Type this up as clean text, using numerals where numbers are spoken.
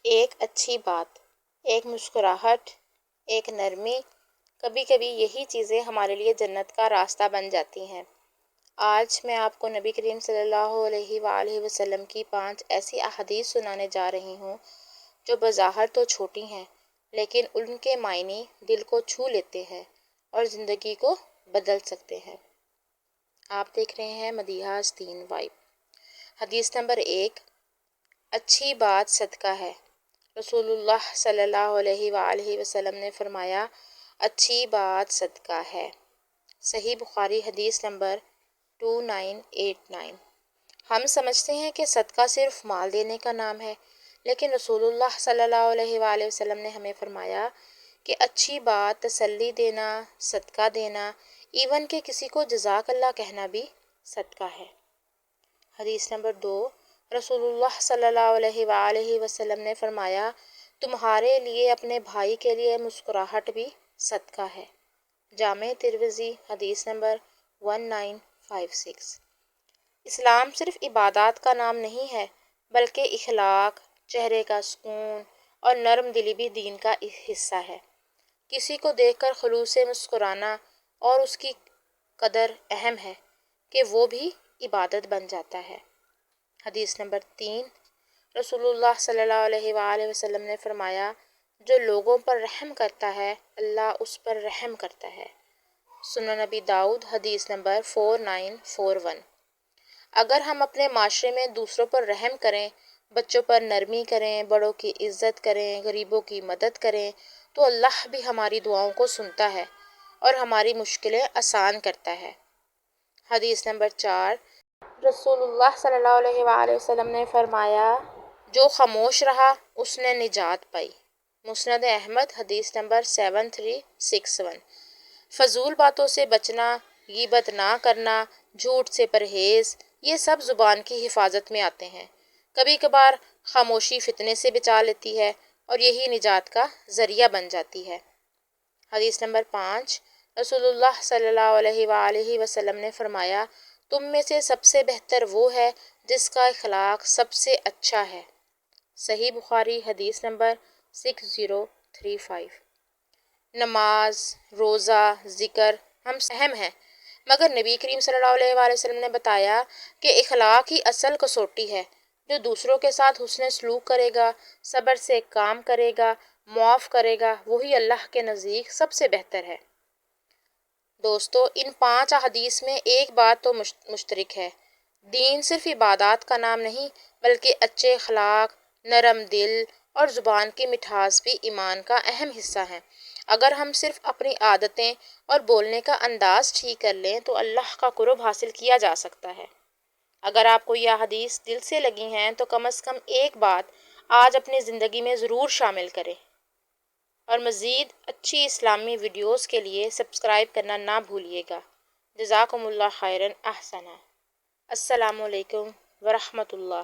ایک اچھی بات، ایک مسکراہٹ، ایک نرمی، کبھی کبھی یہی چیزیں ہمارے لیے جنت کا راستہ بن جاتی ہیں۔ آج میں آپ کو نبی کریم صلی اللہ علیہ وآلہ وسلم کی 5 ایسی احادیث سنانے جا رہی ہوں جو بظاہر تو چھوٹی ہیں لیکن ان کے معنی دل کو چھو لیتے ہیں اور زندگی کو بدل سکتے ہیں۔ آپ دیکھ رہے ہیں مدیحہ 3 وائب۔ حدیث نمبر 1، اچھی بات صدقہ ہے۔ رسول اللہ صلی اللہ علیہ وآلہ وسلم نے فرمایا، اچھی بات صدقہ ہے۔ صحیح بخاری حدیث نمبر 2989۔ ہم سمجھتے ہیں کہ صدقہ صرف مال دینے کا نام ہے، لیکن رسول اللہ صلی اللہ علیہ وآلہ وسلم نے ہمیں فرمایا کہ اچھی بات، تسلی دینا، صدقہ دینا، ایون کہ کسی کو جزاک اللہ کہنا بھی صدقہ ہے۔ حدیث نمبر 2، رسول اللہ صلی اللہ علیہ وآلہ وسلم نے فرمایا، تمہارے لیے اپنے بھائی کے لیے مسکراہٹ بھی صدقہ ہے۔ جامع ترمذی حدیث نمبر 1956۔ اسلام صرف عبادات کا نام نہیں ہے بلکہ اخلاق، چہرے کا سکون اور نرم دلی بھی دین کا حصہ ہے۔ کسی کو دیکھ کر خلوص سے مسکرانا اور اس کی قدر اہم ہے کہ وہ بھی عبادت بن جاتا ہے۔ حدیث نمبر 3، رسول اللہ صلی اللہ علیہ وآلہ وسلم نے فرمایا، جو لوگوں پر رحم کرتا ہے اللہ اس پر رحم کرتا ہے۔ سنن نبی داؤد حدیث نمبر 4941۔ اگر ہم اپنے معاشرے میں دوسروں پر رحم کریں، بچوں پر نرمی کریں، بڑوں کی عزت کریں، غریبوں کی مدد کریں تو اللہ بھی ہماری دعاؤں کو سنتا ہے اور ہماری مشکلیں آسان کرتا ہے۔ حدیث نمبر 4، رسول اللہ صلی اللہ علیہ وآلہ وسلم نے فرمایا، جو خاموش رہا اس نے نجات پائی۔ مسند احمد حدیث نمبر 7361۔ فضول باتوں سے بچنا، غیبت نہ کرنا، جھوٹ سے پرہیز، یہ سب زبان کی حفاظت میں آتے ہیں۔ کبھی کبھار خاموشی فتنے سے بچا لیتی ہے اور یہی نجات کا ذریعہ بن جاتی ہے۔ حدیث نمبر 5، رسول اللہ صلی اللہ علیہ وآلہ وسلم نے فرمایا، تم میں سے سب سے بہتر وہ ہے جس کا اخلاق سب سے اچھا ہے۔ صحیح بخاری حدیث نمبر 6035۔ نماز، روزہ، ذکر ہم اہم ہیں، مگر نبی کریم صلی اللہ علیہ وآلہ وسلم نے بتایا کہ اخلاق ہی اصل کسوٹی ہے۔ جو دوسروں کے ساتھ حسن سلوک کرے گا، صبر سے کام کرے گا، معاف کرے گا، وہی اللہ کے نزدیک سب سے بہتر ہے۔ دوستو، ان 5 احادیث میں ایک بات تو مشترک ہے، دین صرف عبادات کا نام نہیں بلکہ اچھے اخلاق، نرم دل اور زبان کی مٹھاس بھی ایمان کا اہم حصہ ہیں۔ اگر ہم صرف اپنی عادتیں اور بولنے کا انداز ٹھیک کر لیں تو اللہ کا قرب حاصل کیا جا سکتا ہے۔ اگر آپ کو یہ احادیث دل سے لگی ہیں تو کم از کم ایک بات آج اپنی زندگی میں ضرور شامل کریں، اور مزید اچھی اسلامی ویڈیوز کے لیے سبسکرائب کرنا نہ بھولیے گا۔ جزاکم اللہ خیراً احسنا۔ السلام علیکم ورحمۃ اللہ۔